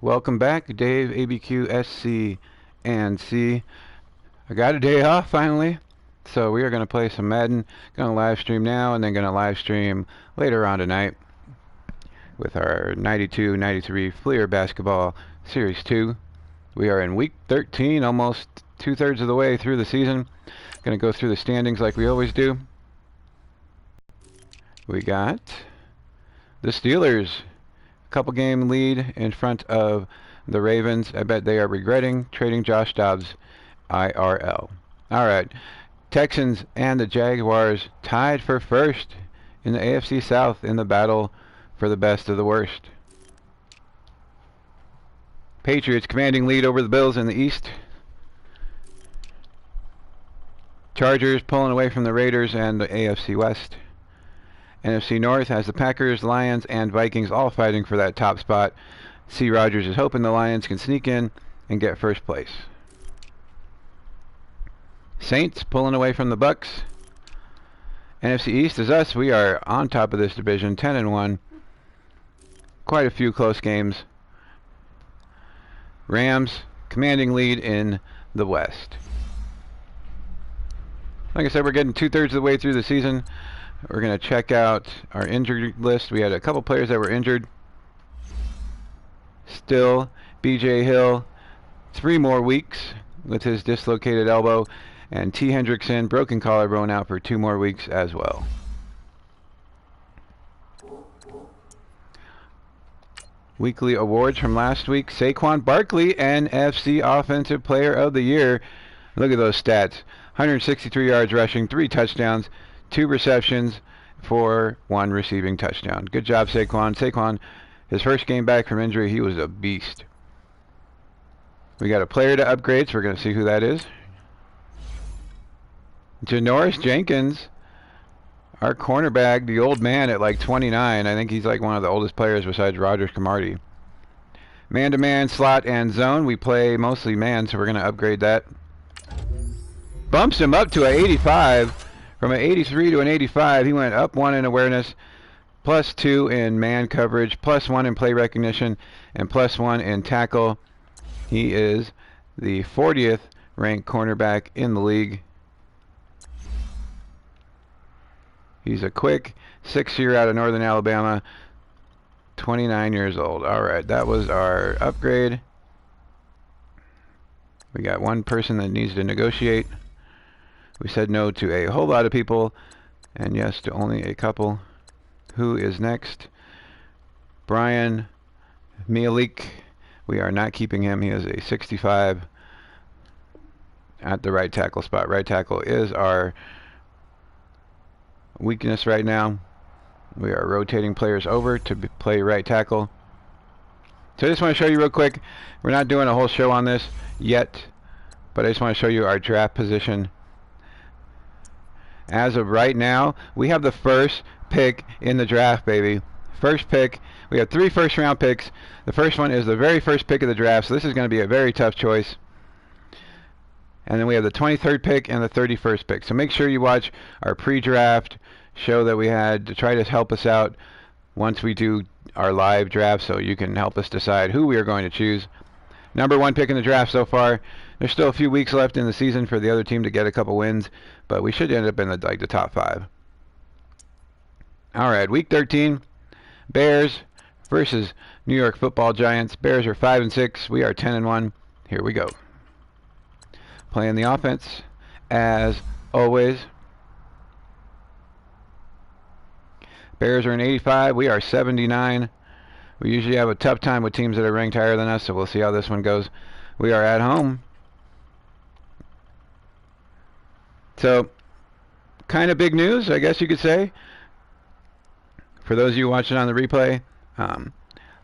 Welcome back, Dave, ABQ, SC, and C. I got a day off finally, so we are going to play some Madden. Going to live stream now, and then going to live stream later on tonight with our 92-93 Fleer Basketball Series 2. We are in week 13, almost two-thirds of the way through the season. Going to go through the standings like we always do. We got the Steelers. Couple game lead in front of the Ravens. I bet they are regretting trading Josh Dobbs IRL. Alright, Texans and the Jaguars tied for first in the AFC South in the battle for the best of the worst. Patriots commanding lead over the Bills in the East. Chargers pulling away from the Raiders and the AFC West. NFC North has the Packers, Lions, and Vikings all fighting for that top spot. C. Rogers is hoping the Lions can sneak in and get first place. Saints pulling away from the Bucks. NFC East is us. We are on top of this division, 10-1. Quite a few close games. Rams commanding lead in the West. Like I said, we're getting two-thirds of the way through the season. We're going to check out our injury list. We had a couple players that were injured. Still, B.J. Hill, 3 more weeks with his dislocated elbow. And T. Hendrickson, broken collarbone, out for 2 more weeks as well. Weekly awards from last week. Saquon Barkley, NFC Offensive Player of the Year. Look at those stats. 163 yards rushing, 3 touchdowns. 2 receptions for 1 receiving touchdown. Good job, Saquon. Saquon, his first game back from injury, he was a beast. We got a player to upgrade, so we're going to see who that is. Janoris Jenkins, our cornerback, the old man at like 29. I think he's like one of the oldest players besides Rogers Camardi. Man-to-man, slot, and zone. We play mostly man, so we're going to upgrade that. Bumps him up to an 85. From an 83 to an 85, he went up 1 in awareness, plus 2 in man coverage, plus 1 in play recognition, and plus 1 in tackle. He is the 40th ranked cornerback in the league. He's a quick 6-year out of Northern Alabama, 29 years old. Alright, that was our upgrade. We got one person that needs to negotiate. We said no to a whole lot of people, and yes to only a couple. Who is next? Brian Mialik. We are not keeping him. He is a 65 at the right tackle spot. Right tackle is our weakness right now. We are rotating players over to play right tackle. So I just want to show you real quick. We're not doing a whole show on this yet, but I just want to show you our draft position. As of right now, we have the first pick in the draft, baby. First pick. We have 3 first-round picks. The first one is the very first pick of the draft, so this is going to be a very tough choice. And then we have the 23rd pick and the 31st pick. So make sure you watch our pre-draft show that we had to try to help us out once we do our live draft, so you can help us decide who we are going to choose. Number 1 pick in the draft so far. There's still a few weeks left in the season for the other team to get a couple wins, but we should end up in the top 5. All right, week 13, Bears versus New York Football Giants. Bears are 5-6. We are 10-1. Here we go. Playing the offense as always. Bears are an 85. We are 79. We usually have a tough time with teams that are ranked higher than us, so we'll see how this one goes. We are at home. So, kind of big news, I guess you could say. For those of you watching on the replay,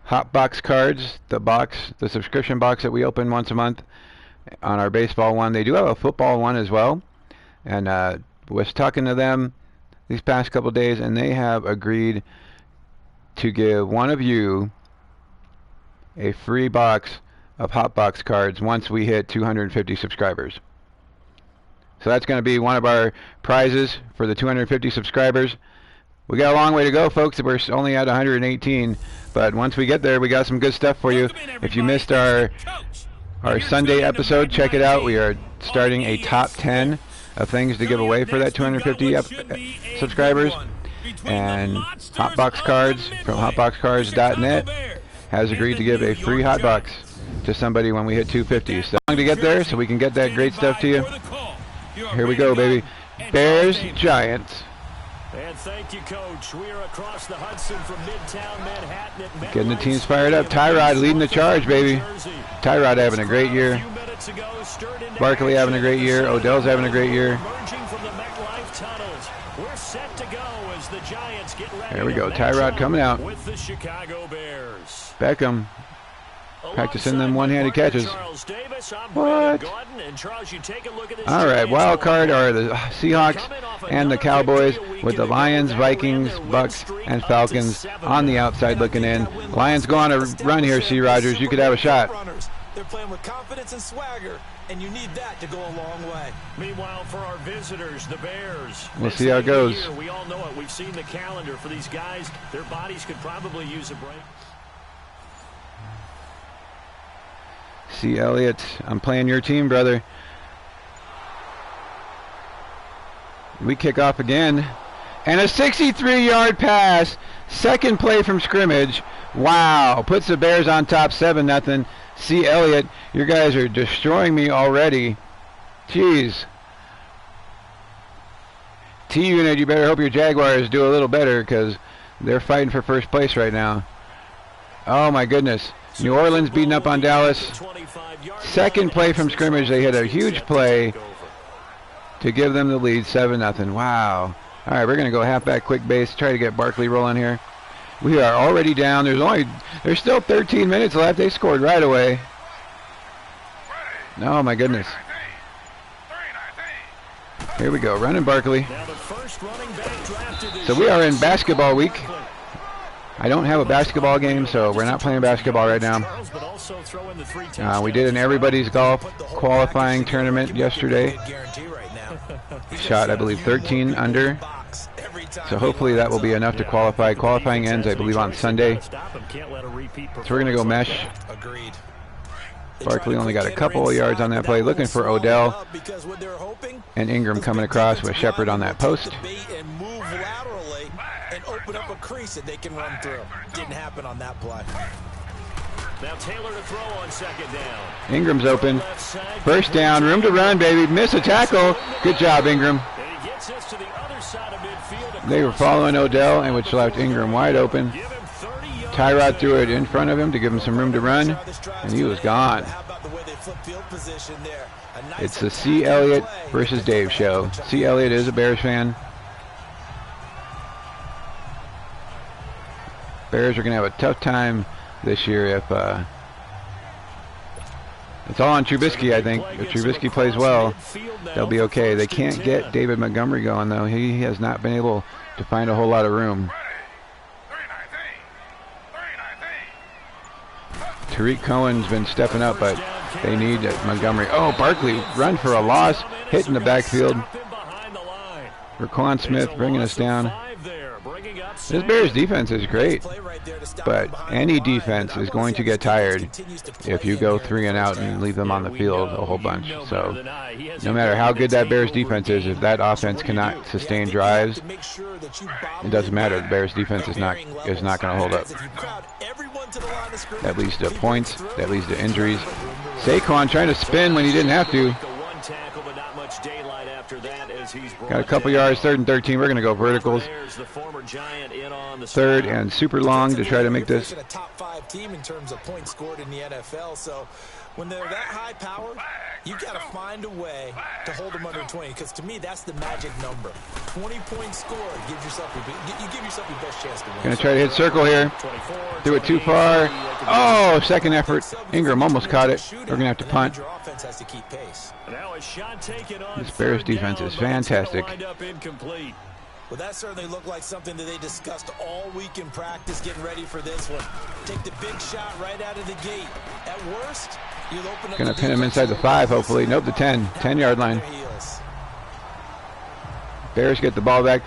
Hot Box cards, the subscription box that we open once a month on our baseball one. They do have a football one as well. And was talking to them these past couple days, and they have agreed to give one of you a free box of Hot Box cards once we hit 250 subscribers. So that's going to be one of our prizes for the 250 subscribers. We got a long way to go, folks. We're only at 118, but once we get there, we got some good stuff for you. If you missed our Sunday episode, check it out. We are starting a top 10 of things to give away for that 250 subscribers. And Hotbox Cards from hotboxcards.net has agreed to give a free hotbox to somebody when we hit 250. So long to get there, so we can get that great stuff to you. Here we go, baby. Bears, Giants. And thank you, Coach. We are across the Hudson from Midtown Manhattan at getting the teams fired up. Tyrod leading the charge, baby. Tyrod having a great year. Barkley having a great year. Odell's having a great year. There we go. Tyrod coming out. Beckham practicing them one-handed catches. What? All right, wild card are the Seahawks and the Cowboys, with the Lions, Vikings, Bucks, and Falcons on the outside looking in. Lions go on a run here, C. Rogers. You could have a shot. They're playing with confidence and swagger, and you need that to go a long way. Meanwhile, for our visitors, the Bears. We'll see how it goes. We all know it. We've seen the calendar for these guys. Their bodies could probably use a break. C. Elliott, I'm playing your team, brother. We kick off again. And a 63-yard pass. Second play from scrimmage. Wow. Puts the Bears on top 7-0. C. Elliott, you guys are destroying me already. Jeez. T-Unit, you better hope your Jaguars do a little better, because they're fighting for first place right now. Oh, my goodness. New Orleans beating up on Dallas. Second play from scrimmage. They hit a huge play to give them the lead, 7-0. Wow. All right, we're going to go halfback quick base, try to get Barkley rolling here. We are already down. There's still 13 minutes left. They scored right away. Oh, my goodness. Here we go, running Barkley. So we are in basketball week. I don't have a basketball game, so we're not playing basketball right now. We did an everybody's golf qualifying tournament yesterday. Shot, I believe, 13 under. So hopefully that will be enough to qualify. Qualifying ends, I believe, on Sunday. So we're going to go mesh. Barkley only got a couple of yards on that play. Looking for Odell and Ingram coming across with Shepard on that post. And open up a crease that they can run through. Didn't happen on that play. Now Taylor to throw on second down. Ingram's open. First down, room to run, baby. Miss a tackle. Good job, Ingram. They were following Odell, and which left Ingram wide open. Tyrod threw it in front of him to give him some room to run, and he was gone. It's the C. Elliott versus Dave show. C. Elliott is a Bears fan. Bears are going to have a tough time this year if it's all on Trubisky, I think. If Trubisky plays well, they'll be okay. They can't get David Montgomery going, though. He has not been able to find a whole lot of room. Tariq Cohen's been stepping up, but they need Montgomery. Oh, Barkley, run for a loss, hit in the backfield. Raquan Smith bringing us down. This Bears defense is great, but any defense is going to get tired if you go 3 and out and leave them on the field a whole bunch. So no matter how good that Bears defense is, if that offense cannot sustain drives, it doesn't matter. The Bears defense is not going to hold up. That leads to points. That leads to injuries. Saquon trying to spin when he didn't have to. Got a couple yards, 3rd and 13. We're going to go verticals. 3rd and super long to try to make this. A top 5 team in terms of points scored in the NFL. So when they're that high powered, you got to find a way to hold them under 20. Because to me, that's the magic number. 20 points scored. You give yourself your best chance to win. Going to try to hit circle here. Threw it too far. Oh, second effort. Ingram almost caught it. We're going to have to punt. This Bears defense is fantastic. Well, that certainly looked like something that they discussed all week in practice, getting ready for this one. Take the big shot right out of the gate. At worst, you'll open up. Going to pin him inside the 5, hopefully. Nope, the 10. 10-yard line. Bears get the ball back.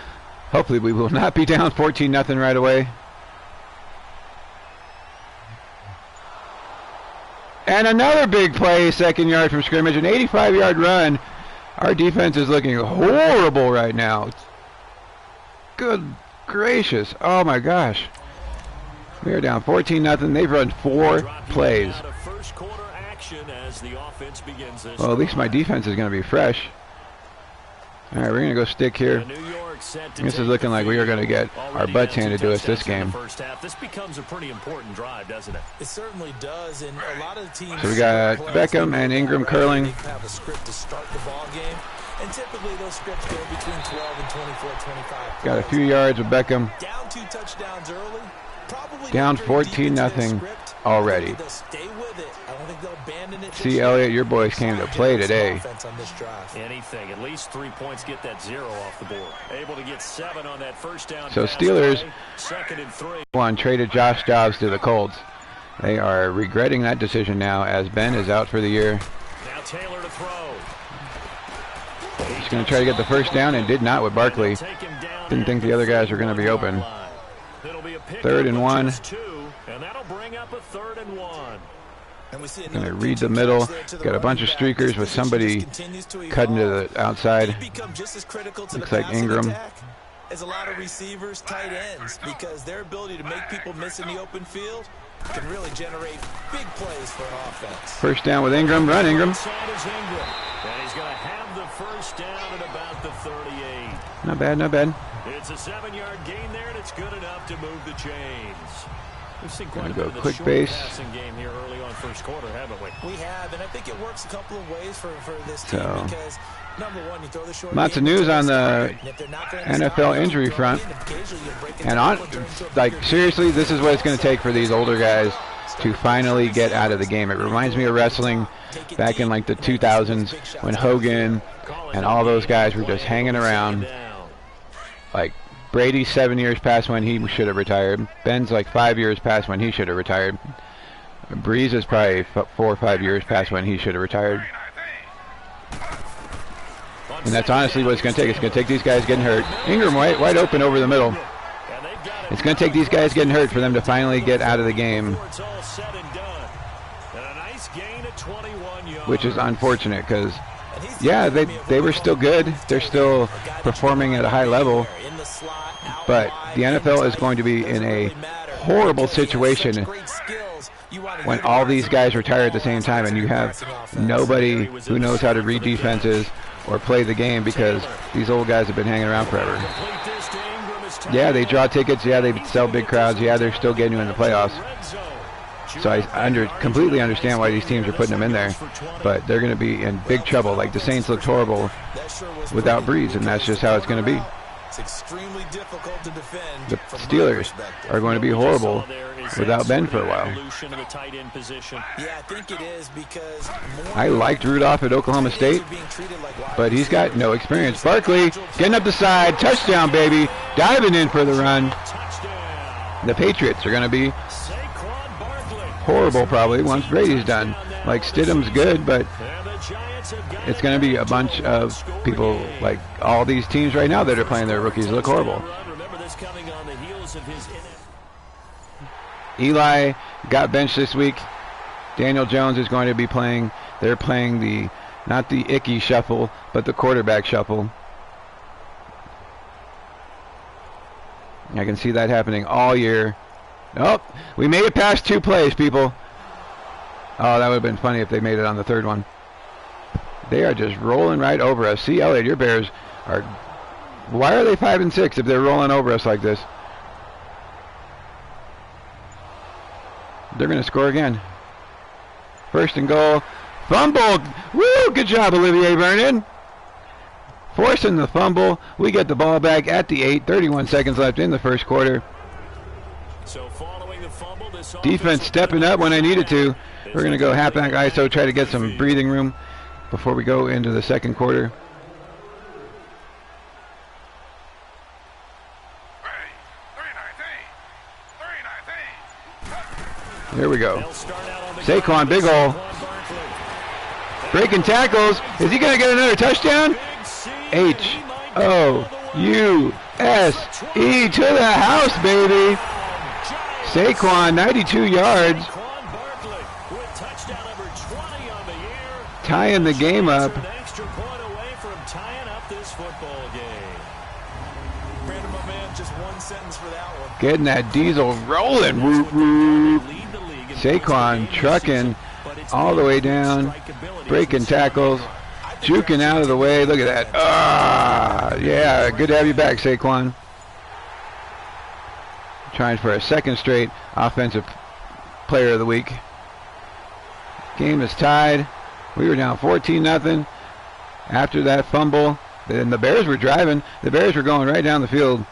Hopefully we will not be down 14-0 right away. And another big play, 2nd yard from scrimmage, an 85-yard run. Our defense is looking horrible right now. Good gracious. Oh my gosh. We are down 14-0. They've run 4 plays. Well, at least my defense is going to be fresh. All right, we're going to go stick here. This is looking like we are going to get our butts handed to us this game. This becomes a pretty important drive, doesn't it? It certainly does, and a lot of the teams. So we got Beckham and Ingram curling. They have a script to start the ball game, and typically those scripts go between 12 and 24, 25. Got a few yards with Beckham. Down 2 touchdowns early. Probably down 14-0 already. See, Elliott, your boys came to play today. Anything, at least 3 points, get that 0 off the board. Able to get 7 on that first down. So Steelers 2nd and 3. Traded Josh Dobbs to the Colts. They are regretting that decision now as Ben is out for the year. Now Taylor to throw. He's going to try to get the first down and did not with Barkley. Didn't think the other guys were going to be open. 3rd and 1. And that'll bring up a 3rd and 1. Going to read the middle. Got a bunch of streakers with somebody cutting to the outside. Looks like Ingram. As a lot of receivers, tight ends, because their ability to make people miss in the open field can really generate big plays for an offense. First down with Ingram. Run, Ingram. And he's going to have the first down at about the 38. Not bad, not bad. It's a 7-yard gain there, and it's good enough to move the chains. We've seen quite a go bit of the quick short base. passing game here early on first quarter, haven't we? We have, and I think it works a couple of ways for this team because, number one, you throw the short lots of news on the NFL injury front. And seriously, this is what it's going to take for these older guys to finally get out of the game. It reminds me of wrestling back in like the 2000s when Hogan and all those guys were just hanging around. Like Brady's 7 years past when he should have retired. Ben's like 5 years past when he should have retired. Breeze is probably 4 or 5 years past when he should have retired. And that's honestly what it's going to take. It's going to take these guys getting hurt. Ingram wide open over the middle. It's going to take these guys getting hurt for them to finally get out of the game, which is unfortunate because, yeah, they were still good. They're still performing at a high level. But the NFL is going to be in a horrible situation when all these guys retire at the same time and you have nobody who knows how to read defenses or play the game because these old guys have been hanging around forever. Yeah, they draw tickets. Yeah, they sell big crowds. Yeah, they're still getting you in the playoffs. So I completely understand why these teams are putting them in there. But they're going to be in big trouble. Like the Saints looked horrible without Breeze, and that's just how it's going to be. It's extremely difficult to defend. The Steelers are going to be horrible without Ben for a while. Yeah, I think it is because I liked Rudolph at Oklahoma State, but he's got no experience. Barkley getting up the side, touchdown, baby, diving in for the run. The Patriots are going to be horrible probably once Brady's done. Like Stidham's good, but it's going to be a bunch of people like all these teams right now that are playing their rookies look horrible. Eli got benched this week. Daniel Jones is going to be playing. They're playing not the icky shuffle, but the quarterback shuffle. I can see that happening all year. Oh, we made it past 2 plays, people. Oh, that would have been funny if they made it on the 3rd one. They are just rolling right over us. See, Elliott, your Bears are... Why are they 5-6 if they're rolling over us like this? They're going to score again. 1st and goal. Fumble! Woo! Good job, Olivier Vernon. Forcing the fumble. We get the ball back at the 8. 31 seconds left in the first quarter. So following the fumble, this defense stepping up when I needed to. We're going to go halfback ISO, try to get some breathing room before we go into the second quarter. There we go. Saquon, big hole. Breaking tackles. Is he going to get another touchdown? H-O-U S-E to the house, baby. Saquon, 92 yards. Tying the game up. An extra point away from tying up this football game. Brandon, my man, just one sentence for that one. Getting that diesel rolling. Whoop, whoop. Saquon trucking all the way down, breaking tackles, juking out of the way. Look at that. Ah, yeah, good to have you back, Saquon. Trying for a second straight offensive player of the week. Game is tied. We were down 14-0 after that fumble. And the Bears were driving. The Bears were going right down the field.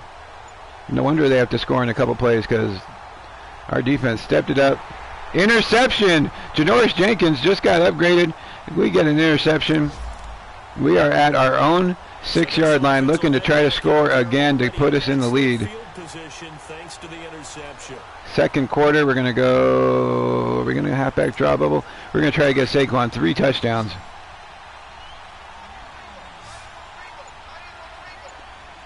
No wonder they have to score in a couple plays because our defense stepped it up. Interception! Janoris Jenkins just got upgraded. We get an interception. We are at our own 6-yard line looking to try to score again to put us in the lead. Second quarter, we're going to go, we're going to halfback draw bubble. We're going to try to get Saquon 3 touchdowns.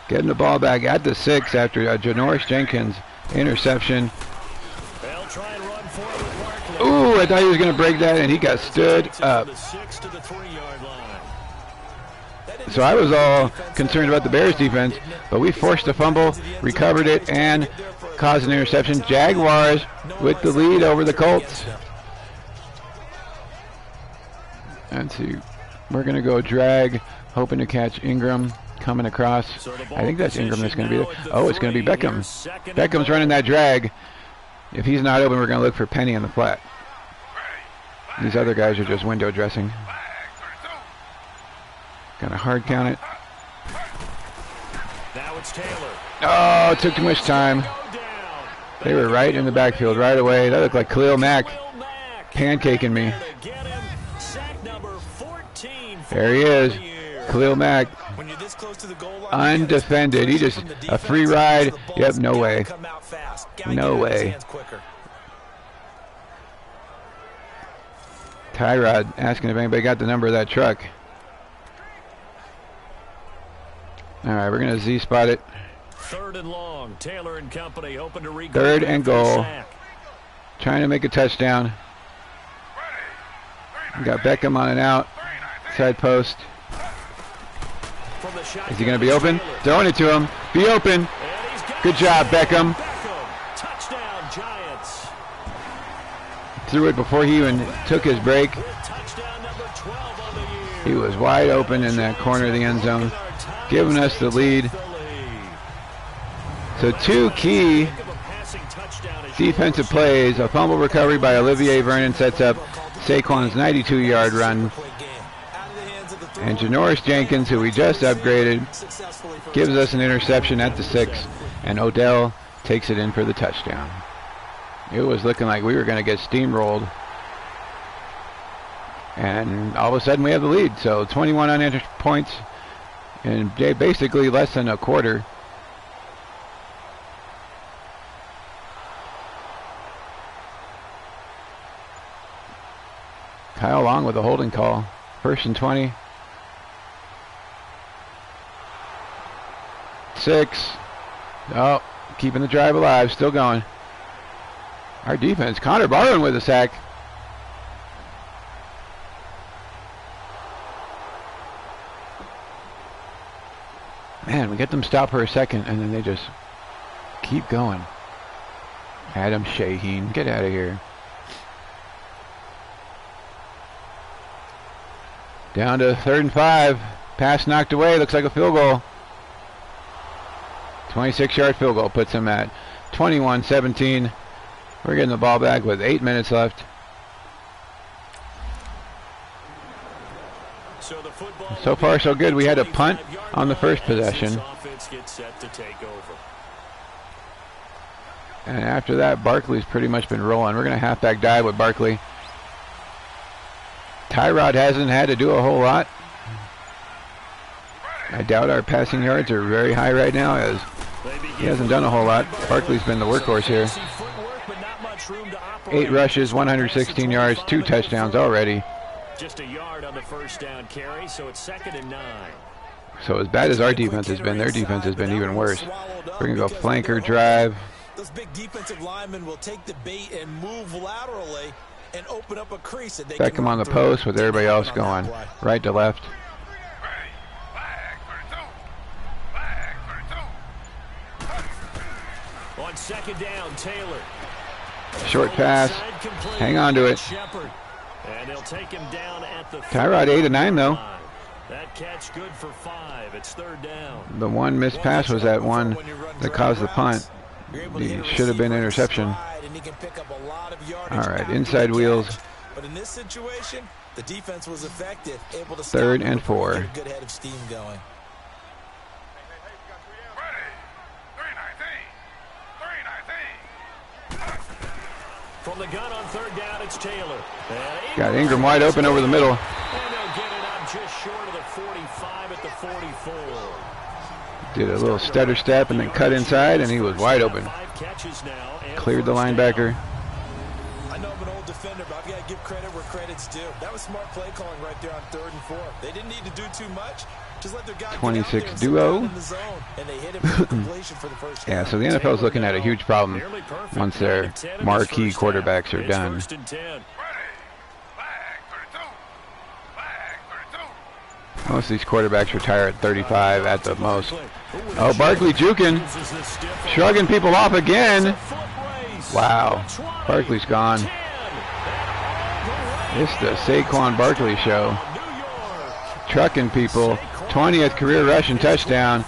Getting the ball back at the 6 after a Janoris Jenkins interception. Ooh, I thought he was going to break that, and he got stood up. So I was all concerned about the Bears defense, but we forced a fumble, recovered it, and caused an interception. Jaguars with the lead over the Colts. Let's see. We're going to go drag, hoping to catch Ingram coming across. I think that's Ingram that's going to be there. Oh, it's going to be Beckham. Beckham's running that drag. If he's not open, we're going to look for Penny on the flat. These other guys are just window dressing. Got to hard count it. Now it's Taylor. Oh, it took too much time. They were right in the backfield right away. That looked like Khalil Mack pancaking me. There he is. Khalil Mack. Undefended. He just, a free ride. Yep, no way. No way. Tyrod asking if anybody got the number of that truck. All right, we're going to Z-spot it. Third and long. Taylor and company hoping to regain. Third and goal. Trying to make a touchdown. We got Beckham on and out. Side post. Is he going to be open? Throwing it to him. Be open. Good job, Beckham. Touchdown, Giants. Threw it before he even took his break. He was wide open in that corner of the end zone, giving us the lead. So 2 key defensive plays. A fumble recovery by Olivier Vernon sets up Saquon's 92-yard run. And Janoris Jenkins, who we just upgraded, gives us an interception at the 6. And Odell takes it in for the touchdown. It was looking like we were going to get steamrolled. And all of a sudden we have the lead. So 21 unanswered points in basically less than a quarter. Kyle Long with a holding call. 1st and 20. 6. Oh, keeping the drive alive. Still going. Our defense. Connor Barwin with a sack. Man, we get them stopped for a second, and then they just keep going. Adam Shaheen, get out of here. Down to 3rd and 5. Pass knocked away. Looks like a field goal. 26-yard field goal puts him at 21-17. We're getting the ball back with 8 minutes left. So far, so good. We had a punt on the first possession. And after that, Barkley's pretty much been rolling. We're going to halfback dive with Barkley. Tyrod hasn't had to do a whole lot. I doubt our passing yards are very high right now, as he hasn't done a whole lot. Barkley's been the workhorse here. 8 rushes, 116 yards, 2 touchdowns already. Just a yard on the first down carry, so it's 2nd and 9. So as bad as our defense has been, their defense has been even worse. We're going to go flanker drive. Those big defensive linemen will take the bait and move laterally and open up a crease that they can Beckham on the run post through. with everybody else going right to left. On second down, Taylor. Short pass. Hang on to it. And they'll take him down at the Tyrod 8 of 9 though. That catch good for 5. It's third down. The one missed pass was that one that caused the punt. It should have been interception. All right, inside wheels. But in this situation, the defense was effective, able to Third and 4. get a good head of steam going. From the gun on third down, it's Taylor. Got Ingram wide open over the middle. And they'll get it up just short of the 45 at the 44. Did a little stutter step and then cut inside, and he was wide open. Cleared the linebacker. I know I'm an old defender, but I've got to give credit where credit's due. That was smart play calling right there on 3rd and 4. They didn't need to do too much. Just let their guy 26 duo. in the zone, and they hit him for completion for the first Yeah, down. so the NFL is looking at a huge problem once their marquee quarterbacks are done. Most of these quarterbacks retire at 35 at the most. Oh, Barkley juking. Shrugging people off again. Wow. Barkley's gone. It's the Saquon Barkley show. Trucking people. 20th career rushing touchdown.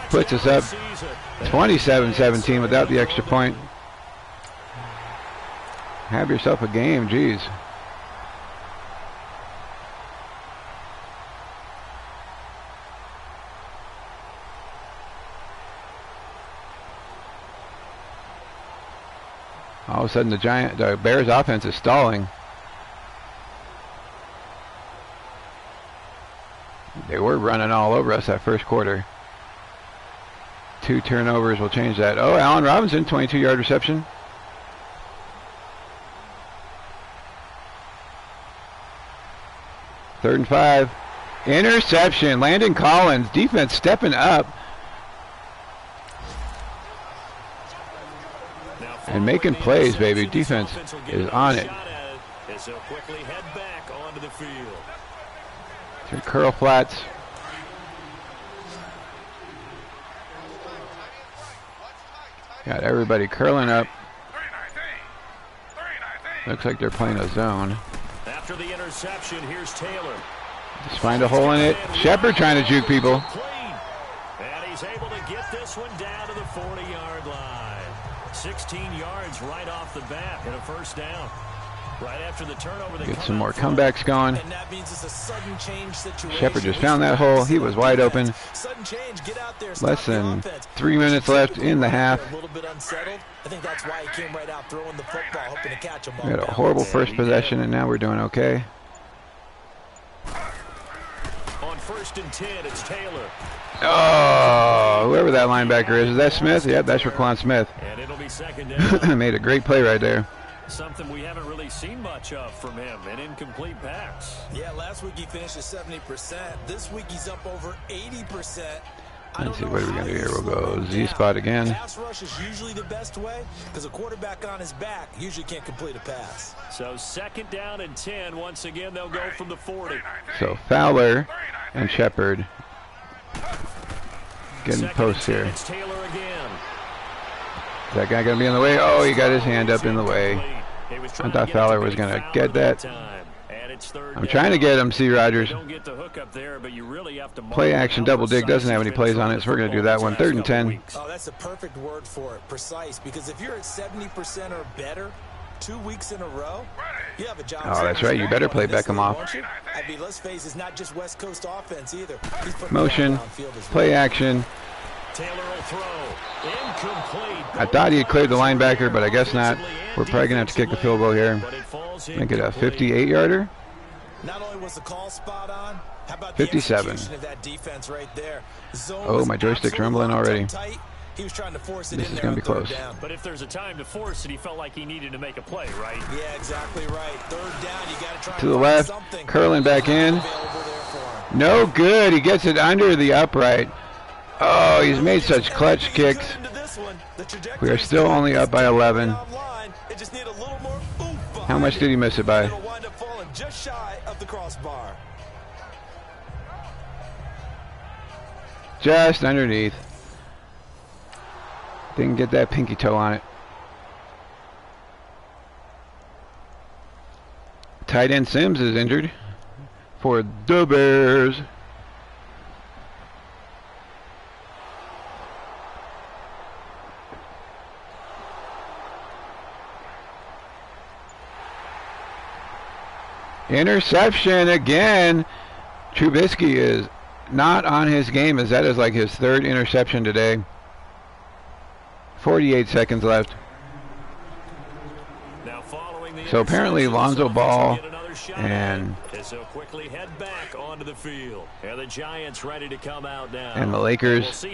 Puts us up 27-17 without the extra point. Have yourself a game, geez. All of a sudden the Bears offense is stalling. They were running all over us that first quarter. 2 turnovers will change that. Oh, Allen Robinson, 22-yard reception. Third and 5. Interception. Landon Collins. Defense stepping up. And making plays, baby. Defense is on it. To curl flats. Got everybody curling up. Looks like they're playing a zone. After the interception, here's Taylor. Just find a hole in it. Shepard trying to juke people. And he's able to get this one down to the 40-yard line. 16 yards right off the bat and a first down. Right after the turnover, they get some more comebacks going. And that means it's a sudden change situation. Shepard just found that hole. He was wide open. Sudden change, get out there, less than 3 minutes left in the half. A little bit unsettled. I think that's why he came right out throwing the football, hoping to catch him. We had a horrible first possession, and now we're doing okay. On 1st and 10, it's Taylor. Oh, whoever that linebacker is that Smith? Yep, that's Raquan Smith. And it'll be second down. Made a great play right there. Something we haven't really seen much of from him, an incomplete pass. Yeah, last week he finished at 70%. This week he's up over 80%. Let's see, what are we going to do here? We'll go Z-spot again. Pass rush is usually the best way because a quarterback on his back usually can't complete a pass. So second down and 10. Once again, they'll go from the 40. So Fowler and Shepard getting posts here. It's Taylor again. Is that guy going to be in the way? Oh, he got his hand up in the way. I thought Fowler was going to get that. I'm trying to get him, C. Rogers. Play action double dig doesn't have any plays on it, so we're going to do that one. 3rd and 10. Oh, that's the perfect word for it. Precise. Because if you're at 70% or better 2 weeks in a row, you have a job. Oh, that's right. You better play Beckham off. I mean, let's face it, it's not just West Coast offense either. Motion, play action. Taylor will throw. Incomplete. I thought he had cleared the linebacker, but I guess not. We're probably going to have to kick the field goal here. Make it a 58-yarder. Not only was the call spot on, how about 57. the of that defense right there? Oh, my joystick's rumbling already. He was trying to force it this in is there going to be close. down. But if there's a time to force it, he felt like he needed to make a play, right? Yeah, exactly right. 3rd down, you got to try to the left, curling back in. No good. He gets it under the upright. Oh, he's made such clutch kicks. We are still only up by 11. How much did he miss it by? Just shy of the crossbar. Just underneath. Didn't get that pinky toe on it. Tight end Sims is injured for the Bears. Interception again. Trubisky is not on his game, as that is like his third interception today. 48 seconds left. So apparently Lonzo Ball and quickly head back onto the field. And the Giants ready to come out now. And the Lakers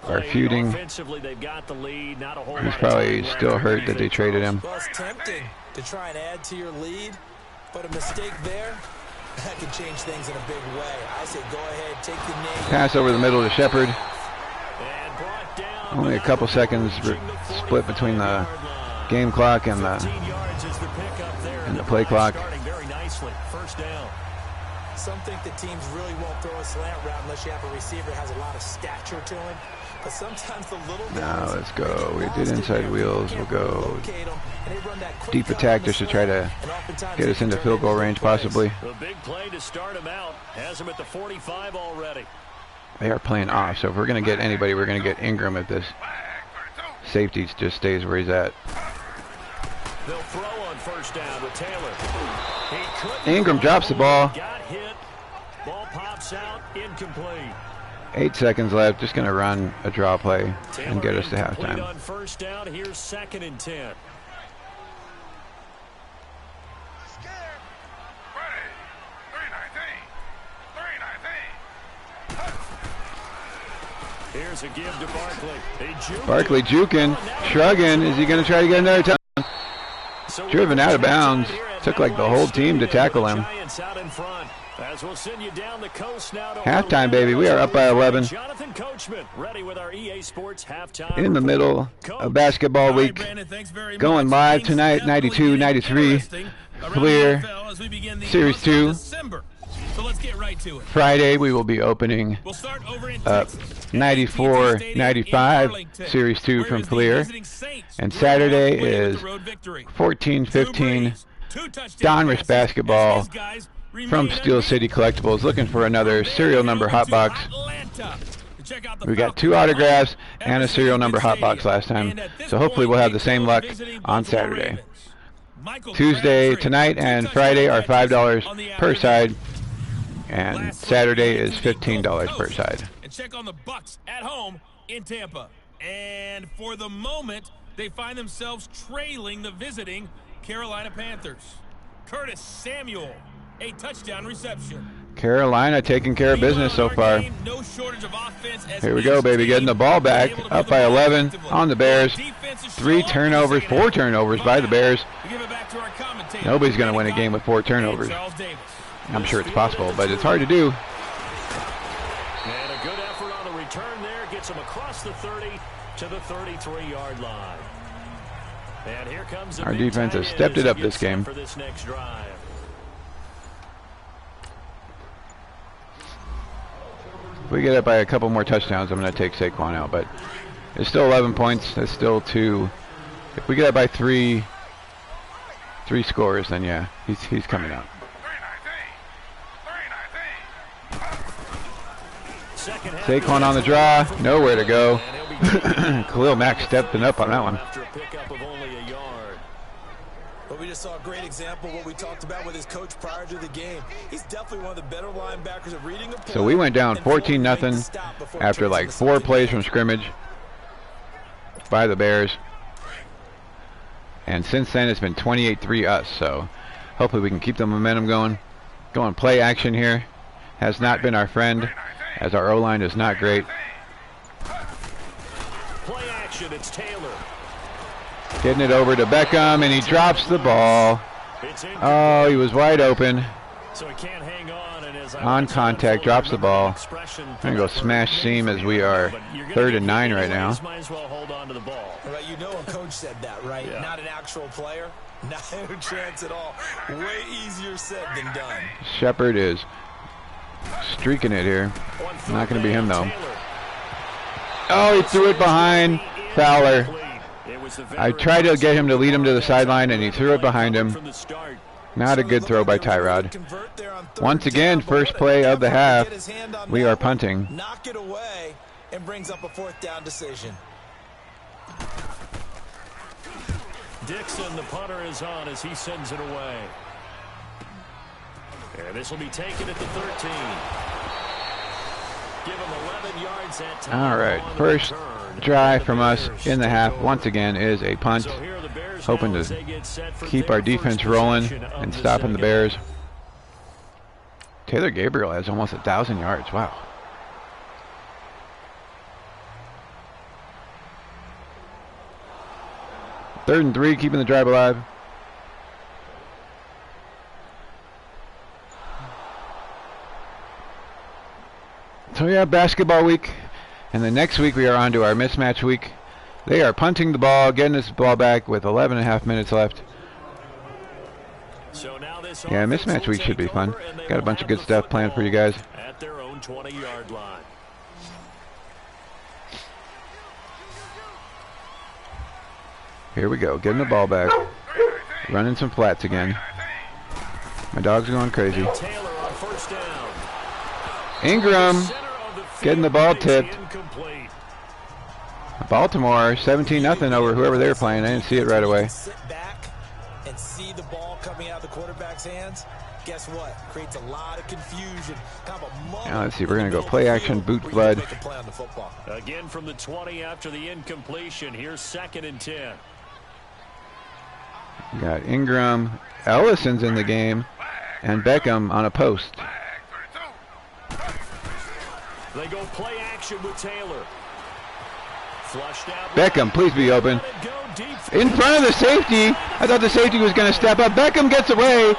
are feuding. They've got the lead. Not a whole He's probably still hurt that they traded him. Well, it's tempting to try and add to your lead, but a mistake there, that could change things in a big way. I say go ahead, take the knee. Pass over the middle to Shepard. Only a couple seconds split between the game clock and the play clock. Some think the teams really won't throw a slant route unless you have a receiver that has a lot of stature to him. But sometimes the little guys, now let's go. We did inside wheels. We'll go deep attack just to try to get us into field goal range possibly. The big play to start him out has him at the 45 already. They are playing off, so if we're going to get anybody, we're going to get Ingram at this. Safety just stays where he's at. They'll throw on first down with Taylor. Ingram drops the ball. Got hit. Ball pops out, incomplete. 8 seconds left. Just going to run a draw play and get us to halftime. On first down, here's 2nd and 10. Here's a give to Barkley. Barkley juking, shrugging. Is he going to try to get another touchdown? Driven out of bounds. Took like the whole team to tackle him. Halftime, baby. We are up by 11. In the middle of basketball week. Going live tonight, 92-93. Fleer, Series 2. So let's get right to it. Friday we will be opening up 94-95 Series 2 from Fleer. And Saturday is 14-15 Donruss basketball from Steel City Collectibles. Looking for another serial number hot box. We got 2 autographs and a serial number hot box last time. So hopefully we'll have the same luck on Saturday. Tuesday tonight and Friday are $5 per side. And Saturday is $15 per side. And check on the Bucks at home in Tampa. And for the moment, they find themselves trailing the visiting Carolina Panthers. Curtis Samuel, a touchdown reception. Carolina taking care of business so far. No shortage of offense as here we go, baby, getting the ball back. Up by 11 on the Bears. 3 turnovers, 4 turnovers by the Bears. Nobody's going to win a game with 4 turnovers. I'm sure it's possible, but it's hard to do. And a good effort on the return there gets him across the 30 to the 33-yard line. And here comes our defense has stepped it up this game. For this next drive. If we get up by a couple more touchdowns, I'm going to take Saquon out, but it's still 11 points. That's still 2. If we get up by 3 scores, then yeah, he's coming out. Saquon on the draw, nowhere to go. Khalil Mack stepping up on that one. After a pickup of only a yard. But we just saw a great example of what we talked about with his coach prior to the game. He's definitely one of the better linebackers at reading a play. So we went down 14-0 after like 4 plays from scrimmage by the Bears. And since then it's been 28-3 us, so hopefully we can keep the momentum going. Going play action here. Has not been our friend, as our O-line is not great. Play action, it's Taylor. Getting it over to Beckham, and he drops the ball. Oh, he was wide open. So he can't hang on, and as On contact, drops the ball. Gonna go smash seam as we are 3rd and 9 right now. Might as well hold on to the ball. Right, you know a coach said that, right? Yeah. Not an actual player. Not a chance at all. Way easier said than done. Shepard is streaking it here. Not going to be him, though. Oh, he threw it behind Fowler. I tried to get him to lead him to the sideline, and he threw it behind him. Not a good throw by Tyrod. Once again, first play of the half, we are punting. Knock it away and brings up a 4th down decision. Dixon, the punter, is on as he sends it away. And this will be taken at the 13. Give him 11 yards that time. All right, first drive from us in the half, once again, is a punt. Hoping to keep our defense rolling and stopping the Bears. Taylor Gabriel has almost 1,000 yards. Wow. Third and 3, keeping the drive alive. So yeah, basketball week, and the next week we are on to our mismatch week. They are punting the ball, getting this ball back with 11.5 minutes left. Yeah, mismatch week should be fun. Got a bunch of good stuff planned for you guys. At their own 20-yard line. Here we go, getting the ball back. Running some flats again. My dog's going crazy. Taylor on first down. Ingram getting the ball tipped. Baltimore 17-0 over whoever they were playing. I didn't see it right away. Sit back and see the ball coming out of the quarterback's hands. Guess what? Creates a lot of confusion. Kind of a Now let's see. We're gonna go play action, boot flood. Again from the 20 after the incompletion. Here's 2nd and 10. Got Ingram, Ellison's in the game, and Beckham on a post. They go play action with Taylor. Flushed out. Beckham, please be open. In front of the safety. I thought the safety was going to step up. Beckham gets away.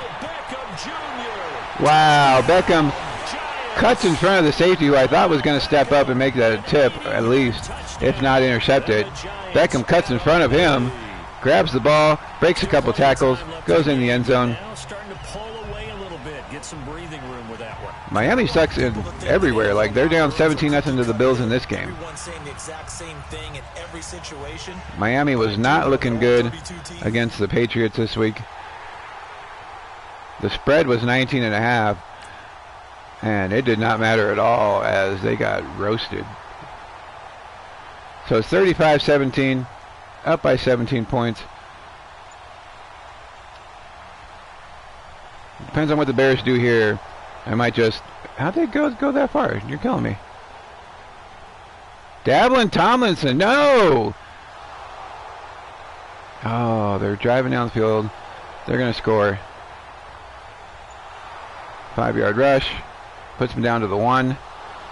Wow, Beckham cuts in front of the safety, who I thought was going to step up and make that a tip, at least, if not intercept it. Beckham cuts in front of him, grabs the ball, breaks a couple tackles, goes in the end zone. Miami sucks in everywhere. Like, they're down 17-0 to the Bills in this game. Miami was not looking good against the Patriots this week. The spread was 19.5, and it did not matter at all as they got roasted. So it's 35-17, up by 17 points. Depends on what the Bears do here. I might just... How'd they go that far? You're killing me. Dablin Tomlinson, no! Oh, they're driving down the field. They're going to score. 5-yard rush. Puts them down to the 1.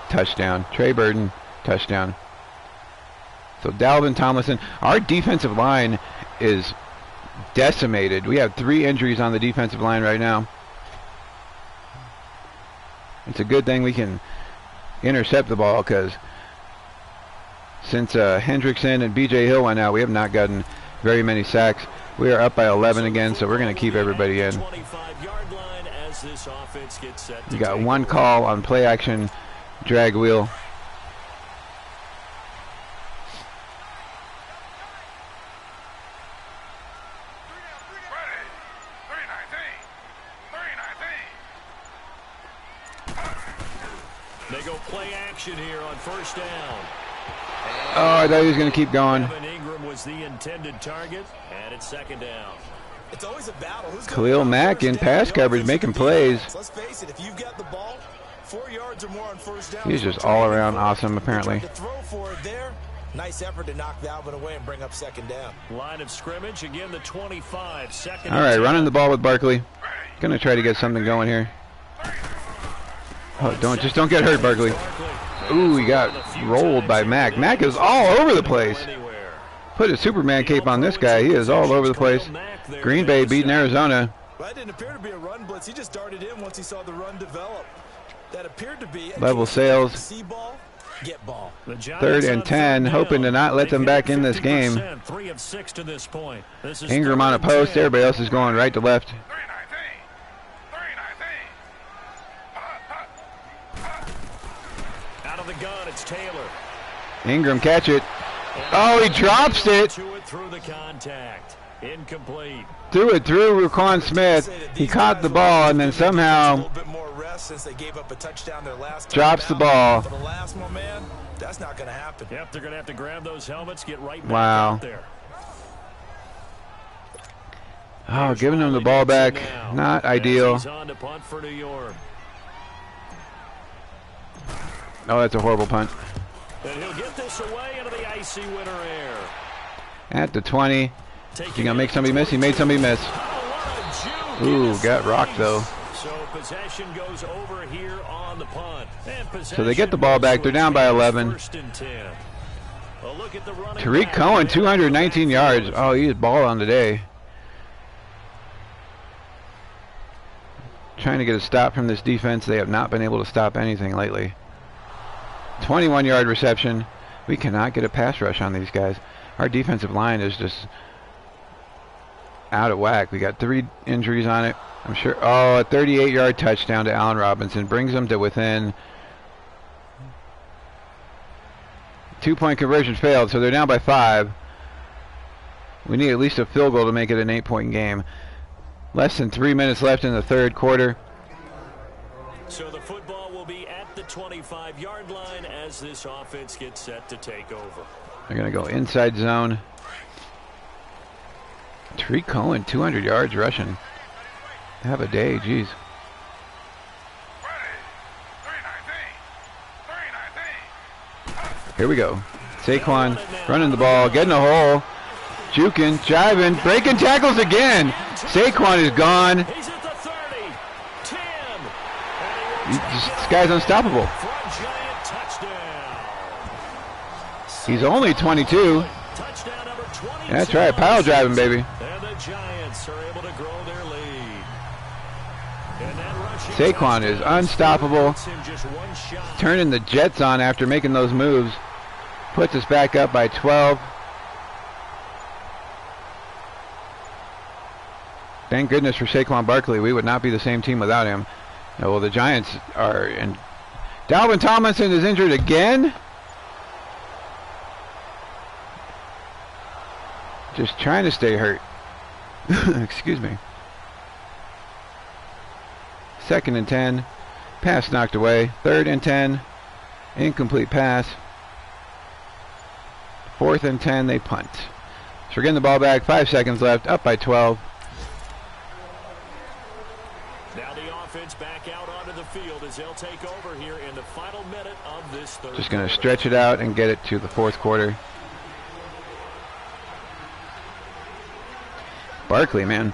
Touchdown. Trey Burton, touchdown. So Dalvin Tomlinson. Our defensive line is decimated. We have 3 injuries on the defensive line right now. It's a good thing we can intercept the ball, because since Hendrickson and B.J. Hill went out, we have not gotten very many sacks. We are up by 11 again, so we're going to keep everybody in. We got 1 call on play action drag wheel. They go play action here on first down. Oh, I thought he was going to keep going. Ingram was the intended target, and it's 2nd down. It's always a battle. Khalil Mack in pass coverage making plays. Let's face it, if you've got the ball 4 yards or more on first down, He's just all around awesome, apparently. throw for it there. Nice effort to knock Dalvin away and bring up 2nd down. Line of scrimmage again, the 25. 2nd. All right, running the ball with Barkley. Going to try to get something going here. Oh, don't get hurt, Barkley. Ooh, he got rolled by Mack. Mack is all over the place. Put a Superman cape on this guy. He is all over the place. Green Bay beating Arizona. Well, that didn't appear to be a run blitz. He just darted in once he saw the run develop. That appeared to be level sales. See ball, get ball. 3rd and 10, hoping to not let them back in this game. 3 of 6 to this point. This is Ingram on a post. Everybody else is going right to left. Out of the gun, it's Taylor. Ingram catch it. Oh, he drops it. Through the contact. Incomplete. Threw it through Raquan Smith. He caught the ball and then somehow drops the ball. For the last one, man, that's not going to happen. Yep, they're going to have to grab those helmets, get right back Wow. out there. Oh, giving him the ball back, not ideal. He's on to punt for New York. Oh, that's a horrible punt. And he'll get this away into the icy winter air. At the 20. Is he going to make somebody miss? He made somebody miss. Ooh, got rocked though. So possession goes over here on the punt. So they get the ball back. They're down by 11. Tariq Cohen, 219 yards. Oh, he's balling today. Trying to get a stop from this defense. They have not been able to stop anything lately. 21-yard reception. We cannot get a pass rush on these guys. Our defensive line is just out of whack. We got 3 injuries on it. I'm sure. Oh, a 38-yard touchdown to Allen Robinson brings them to within. 2-point conversion failed, so they're down by 5. We need at least a field goal to make it an 8-point game. Less than 3 minutes left in the 3rd quarter. So the football will be at the 25-yard line as this offense gets set to take over. They're going to go inside zone. Tariq Cohen, 200 yards rushing. Have a day, jeez. Here we go. Saquon running the ball, getting a hole, juking, jiving, breaking tackles again. Saquon is gone. He's at the 30, 10. This guy's unstoppable. He's only 22. That's right, pile driving, baby. And the Giants are able to grow their lead. Saquon is unstoppable. Turning the Jets on after making those moves. Puts us back up by 12. Thank goodness for Saquon Barkley. We would not be the same team without him. Well, the Giants are in. Dalvin Tomlinson is injured again. Just trying to stay hurt. Excuse me. 2nd and 10. Pass knocked away. 3rd and 10. Incomplete pass. 4th and 10. They punt. So we're getting the ball back. 5 seconds left. Up by 12. Now the offense back out onto the field as they'll take over here in the final minute of this 3rd. Just going to stretch it out and get it to the 4th quarter. Barkley, man.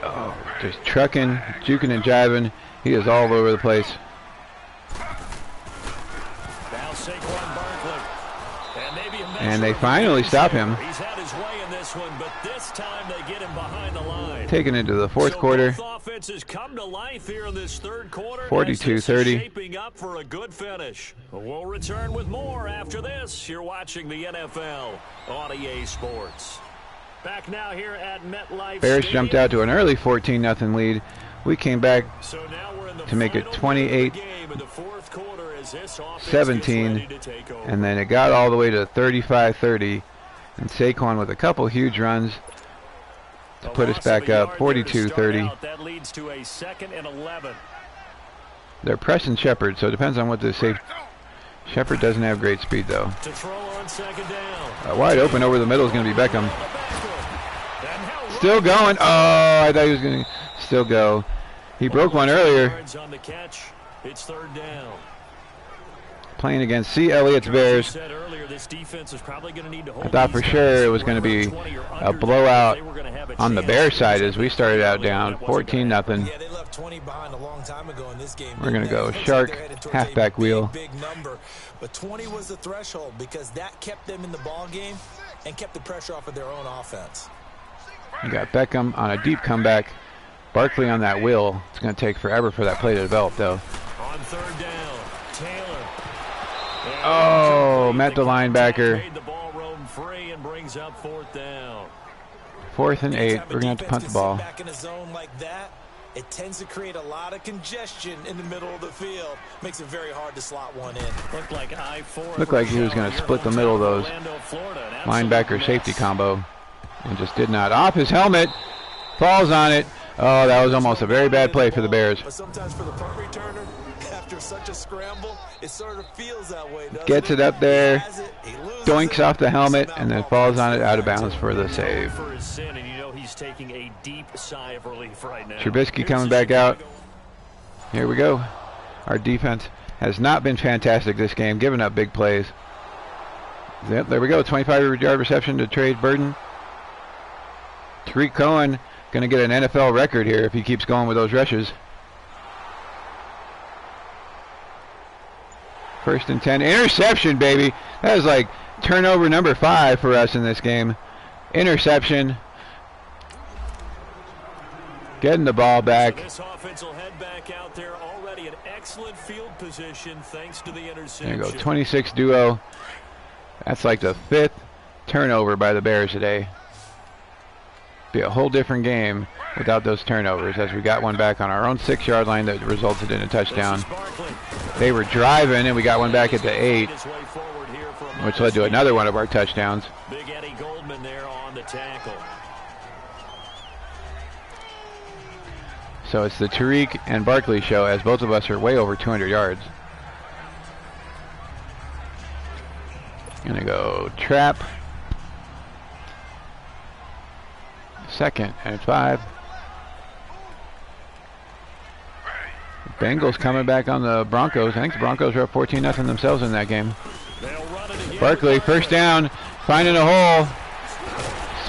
Oh, just trucking, juking and jiving. He is all over the place. Now Saquon Barkley. And they finally stop him. He's had his way in this one, but this time they get him behind the line. Taken into the 4th quarter. Both offenses come to life here in this 3rd quarter. 42-30. Shaping up for a good finish. We'll return with more after this. You're watching the NFL on EA Sports. Back now here at MetLife Bears Stadium. jumped out to an early 14-0 lead. We came back So now we're in the to make it final minute of 28-17, the game in the 4th quarter as this offense gets ready to take over. and then it got all the way to 35-30, and Saquon with a couple huge runs to put us back up, 42-30. That leads to a 2nd and 11. They're pressing Shepard, so it depends on what the safe. Shepard doesn't have great speed though. To throw on 2nd down. Wide open over the middle is going to be Beckham. Still going. Oh, I thought he was going to still go. He broke one earlier. On the catch. It's 3rd down. Playing against C. Elliott's Bears. I thought for sure it was going to be a blowout on the Bears side as we started out down 14-0. Yeah, they left 20 behind a long time ago in this game. We're going to go shark, halfback wheel. Big number, but 20 was the threshold because that kept them in the ball game and kept the pressure off of their own offense. You got Beckham on a deep comeback. Barkley on that wheel. It's going to take forever for that play to develop, though. On third down, Taylor. Oh, met the linebacker. Made the ball roam free and brings up fourth down. 4th and 8. We're going to have to punt the ball. Back in a zone like that, it tends to create a lot of congestion in the middle of the field. Makes it very hard to slot one in. Looked like he was going to split the middle of those linebacker safety combo. And just did not. Off his helmet. Falls on it. Oh, that was almost a very bad play for the Bears. But sometimes for the punt returner, after such a scramble, it sort of feels that way, doesn't Gets it up there. He loses Doinks it. off the helmet and then falls on it out of bounds for the save. For his sin, and you know he's taking a deep sigh of relief right now. Trubisky coming back out. Here we go. Our defense has not been fantastic this game, giving up big plays. Yep, there we go. 25-yard reception to Trey Burton. Tariq Cohen going to get an NFL record here if he keeps going with those rushes. 1st and 10. Interception, baby. That is like turnover number 5 for us in this game. Interception. Getting the ball back. So this offense will head back out there already in excellent field position thanks to the interception. There you go. 26 duo. That's like the 5th turnover by the Bears today. Be a whole different game without those turnovers, as we got one back on our own 6-yard line that resulted in a touchdown. They were driving and we got one back at the 8, which led to another one of our touchdowns. Big Eddie Goldman there on the tackle. So it's the Tariq and Barkley show, as both of us are way over 200 yards. Gonna go trap. 2nd and 5. Bengals coming back on the Broncos. I think the Broncos are up 14-0 themselves in that game. Barkley, 1st down, finding a hole.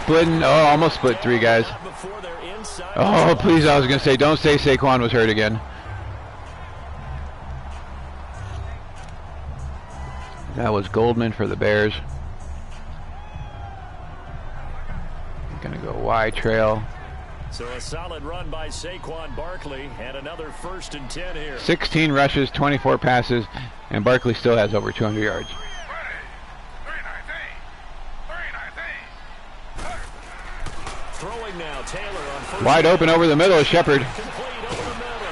Splitting. Oh, almost split 3 guys. Oh, please, I was going to say, don't say Saquon was hurt again. That was Goldman for the Bears. Going to go Y trail. So a solid run by Saquon Barkley and another 1st and 10 here. 16 rushes, 24 passes, and Barkley still has over 200 yards. Throwing now, Taylor on 1st. Wide open over the middle is Shepard. Complete over the middle.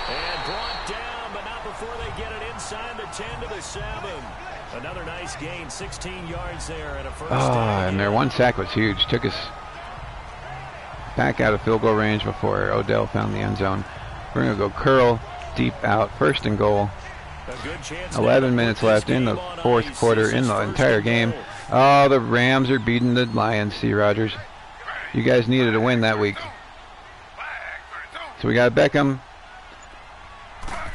And brought down, but not before they get it inside the 10 to the 7. Another nice gain, 16 yards there and a 1st down. And their 1 sack was huge. Took us back out of field goal range before Odell found the end zone. We're going to go curl deep out, 1st and goal. 11 minutes left in the 4th quarter in the entire game. Oh, the Rams are beating the Lions, C. Rogers. You guys needed a win that week. So we got Beckham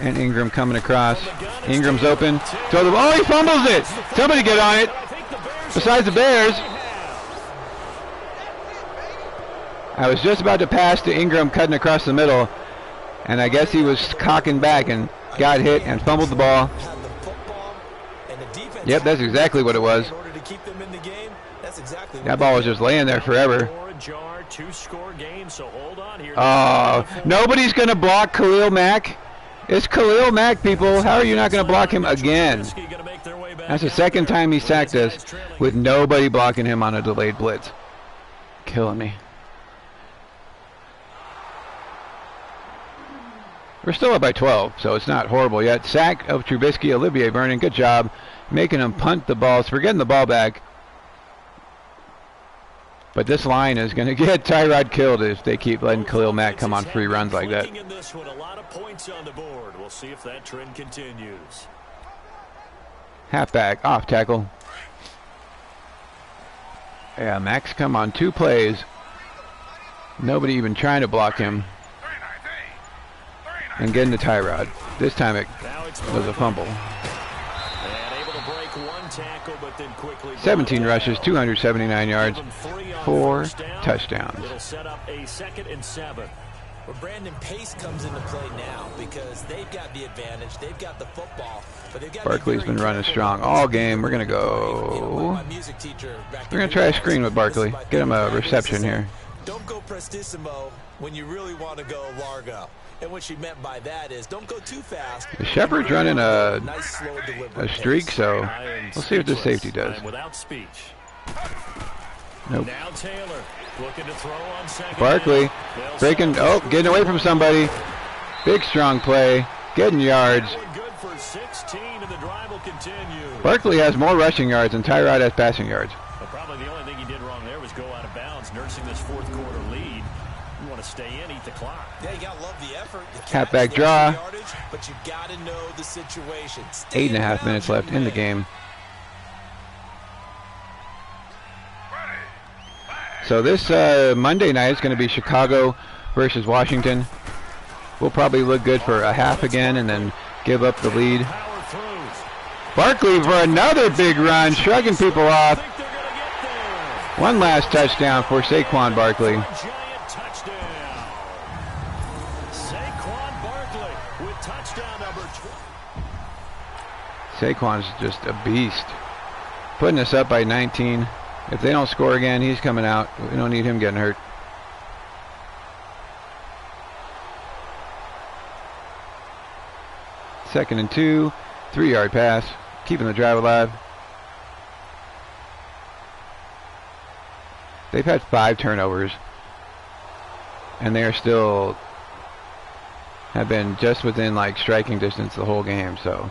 and Ingram coming across. Ingram's open. Throw the ball. Oh, he fumbles it. Somebody get on it. Besides the Bears. I was just about to pass to Ingram cutting across the middle, and I guess he was cocking back and got hit and fumbled the ball. Yep, that's exactly what it was. That ball was just laying there forever. Nobody's going to block Khalil Mack. It's Khalil Mack, people. How are you not going to block him again? That's the 2nd time he sacked us with nobody blocking him on a delayed blitz. Killing me. We're still up by 12, so it's not horrible yet. Sack of Trubisky, Olivier Vernon. Good job making him punt the ball. So we're getting the ball back. But this line is going to get Tyrod killed if they keep letting Khalil Mack come on free runs like that. In this one, a lot of points on the board. We'll see if that trend continues. Halfback, off tackle. Yeah, Mack's come on 2 plays. Nobody even trying to block him. And getting to Tyrod. This time it was a fumble. 17 rushes, 279 yards, 4 touchdowns. It'll set up a 2nd and 7. Well, Brandon, pace comes into play now because they've got the advantage. They've got the football, but they've got. Barkley's been running strong all game. We're going to go. We're going to try a screen with Barkley. Get him a reception here. Don't go prestissimo when you really want to go largo. And what she meant by that is don't go too fast. The Shepherd's running a nice, slow, deliberate streak, pace. so we'll see what this safety does. Without speech. Nope. Now Taylor looking to throw on second. Barkley breaking. Oh, getting away from somebody. Big strong play. Getting yards. Good for 16, and the drive will continue. Barkley has more rushing yards than Tyrod has passing yards. But probably the only thing he did wrong there was go out of bounds, nursing this fourth quarter lead. You want to stay in, eat the clock. Yeah, you gotta love the effort. Halfback draw. Yardage, but you gotta know the situation. 8.5 minutes left in the game. So this Monday night is going to be Chicago versus Washington. We'll probably look good for a half again and then give up the lead. Barkley for another big run, shrugging people off. One last touchdown for Saquon Barkley. Giant touchdown. Saquon Barkley with touchdown number 2. Saquon's just a beast. Putting us up by 19. If they don't score again, he's coming out. We don't need him getting hurt. Second and 2. 3-yard pass. Keeping the drive alive. They've had 5 turnovers. And they are still have been just within like striking distance the whole game. So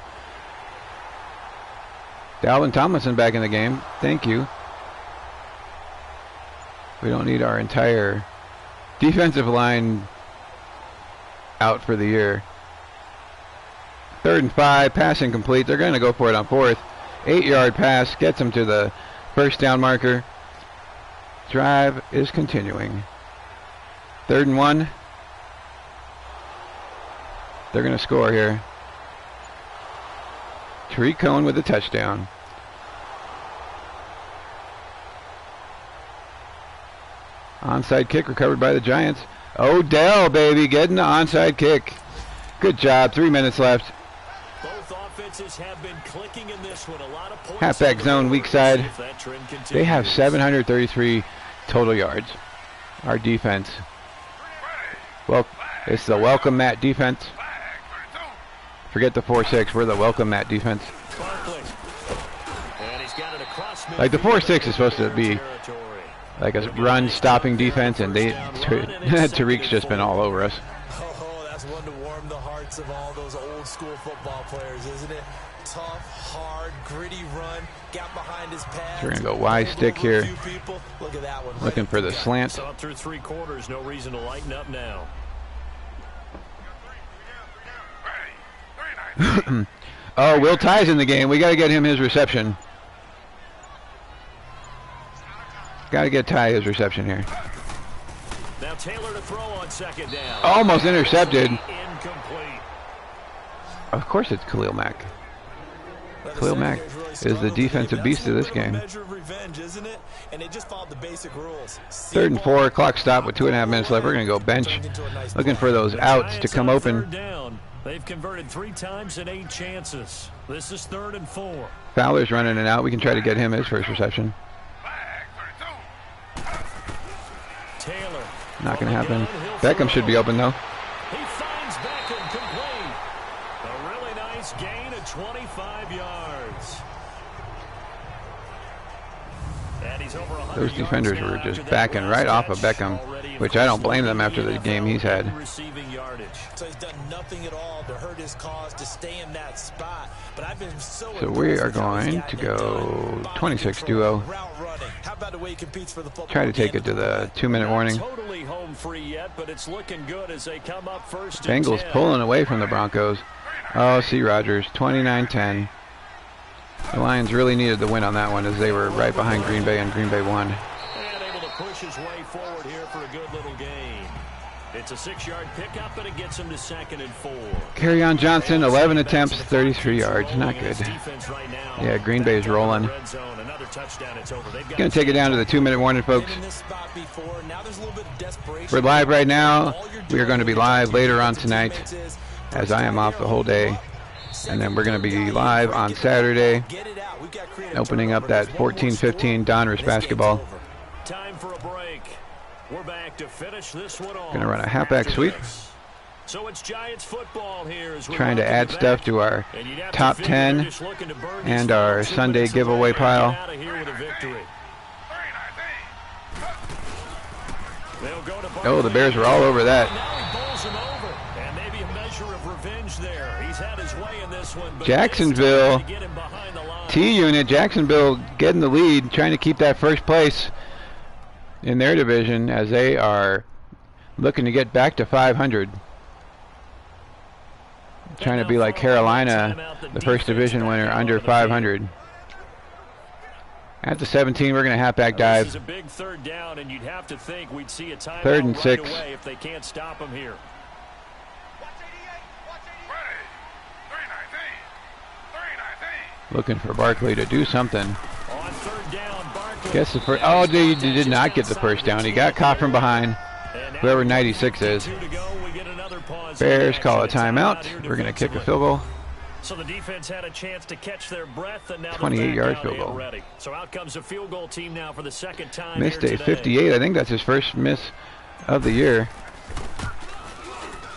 Dalvin Tomlinson back in the game. Thank you. We don't need our entire defensive line out for the year. 3rd and 5, pass incomplete. They're going to go for it on 4th. 8-yard pass gets them to the first down marker. Drive is continuing. 3rd and 1. They're going to score here. Tariq Cohen with a touchdown. Onside kick recovered by the Giants. Odell, baby, getting the onside kick. Good job. 3 minutes left. Both offenses have been clicking in this one. A lot of points. Halfback zone, weak side. They have 733 total yards. Our defense. Well, it's the welcome mat defense. Forget the 4-6. We're the welcome mat defense. Like the 4-6 is supposed to be like a run-stopping defense, and Tariq's just been all over us. Oh, that's one to warm the hearts of all those old-school football players, isn't it? Tough, hard, gritty run, got behind his pads. So we're going to go Y stick here. Look at that one. Looking for the slant. So up through 3 quarters, no reason to lighten up now. Oh, Will Ty's in the game. We got to get him his reception. Got to get Ty his reception here. Now Taylor to throw on 2nd down. Almost intercepted. Incomplete. Of course it's Khalil Mack. Khalil Mack is the defensive beast of this game. 3rd and 4, clock stop with 2.5 minutes left. We're going to go bench. Looking for those outs to come open. They've converted 3 times in 8 chances. This is 3rd and 4. Fowler's running it out. We can try to get him his first reception. Taylor. Not going to happen. Beckham should be open though. He finds Beckham complete. A really nice gain of 25 yards. And he's over 100 Those defenders yards were now just after that backing last right off of catch. Beckham, Already which I don't impressive blame them lead after the in game he's NFL had. receiving yardage. So he's done nothing at all to hurt his cause to stay in that spot. But I've been so we are going to go 26 duo. Try to take it to the 2-minute warning. Totally home free yet, but it's looking good as they come up first. Bengals pulling away from the Broncos. Oh, C. Rogers, 29-10. The Lions really needed the win on that one as they were right behind Green Bay and Green Bay won. And able to push his way forward here for a good little gain. It's a 6-yard pickup, and it gets him to 2nd and 4. Kerryon Johnson, 11 attempts, 33 yards. Not good. Yeah, Green Bay's rolling. Going to take it down to the 2-minute warning, folks. We're live right now. We are going to be live later on tonight, as I am off the whole day. And then we're going to be live on Saturday, opening up that 14-15 Donruss basketball. Time for a break. We're back look to finish this one off. Gonna run a halfback sweep. So it's Giants football here as we Trying to add stuff to our top 10 and our Sunday giveaway pile. Oh, the Bears were all over that. Jacksonville, T-Unit, Jacksonville getting the lead, trying to keep that first place in their division as they are looking to get back to 500. Trying to be like Carolina, the first division winner, under 500. At the 17, we're going to halfback dive. This is a big third down, and you'd have to think we'd see a timeout 3rd and 6. right away if they can't stop them here. Looking for Barkley to do something. On third down, Barkley. Guess the first. Oh, he did not get the first down. He got caught from behind. Whoever 96 is. Bears call a timeout. We're going to kick a field goal. So the defense had a chance to catch their breath, and now 28-yard field goal. already. So out comes a field goal team now for the second time. Missed here a today. 58. I think that's his first miss of the year.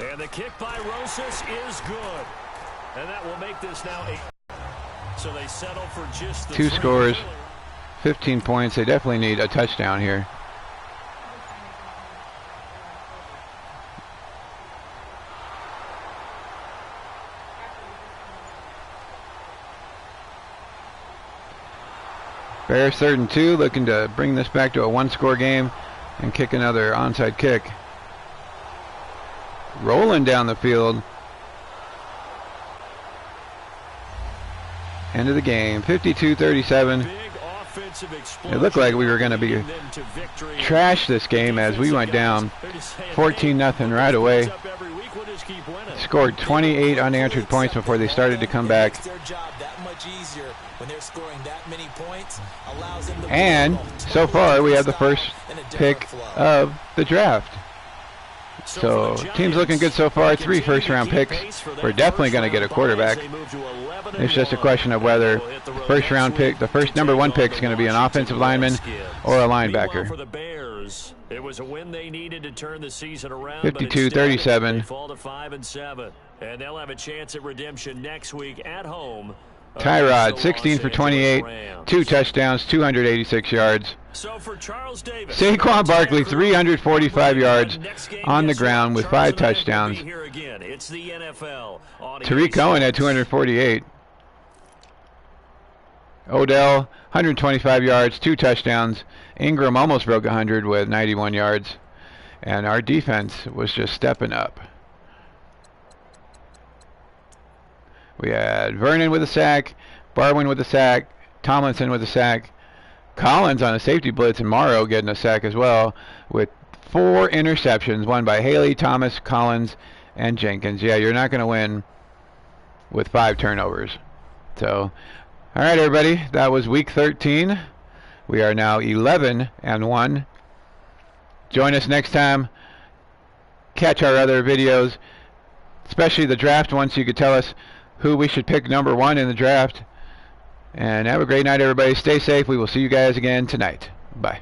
And the kick by Rosas is good. And that will make this now 8. So they settle for just the 2 scores, 15 points. They definitely need a touchdown here. Bears 3rd and 2, looking to bring this back to a 1-score game and kick another onside kick. Rolling down the field. End of the game, 52-37. It looked like we were going to be trashed this game as we went down 14-0 right away. Scored 28 unanswered points before they started to come back. And so far we have the first pick of the draft. So team's looking good so far. 3 first-round picks. We're definitely going to get a quarterback. It's just a question of whether first-round pick, the first number 1 pick, is going to be an offensive lineman or a linebacker. It was a win they needed to turn the season around. 52-37. They fall to 5-7, and they'll have a chance at redemption next week at home. Tyrod, 16 for 28, 2 touchdowns, 286 yards. So for Charles Davis, Saquon Barkley, 345 yards on the ground with 5 touchdowns. Tariq Cohen had 248. Odell, 125 yards, 2 touchdowns. Ingram almost broke 100 with 91 yards. And our defense was just stepping up. We had Vernon with a sack, Barwin with a sack, Tomlinson with a sack, Collins on a safety blitz, and Morrow getting a sack as well, with 4 interceptions, one by Haley, Thomas, Collins, and Jenkins. Yeah, you're not going to win with 5 turnovers. So, all right, everybody, that was week 13. We are now 11-1. Join us next time. Catch our other videos, especially the draft ones, so you could tell us who we should pick number 1 in the draft. And have a great night, everybody. Stay safe. We will see you guys again tonight. Bye.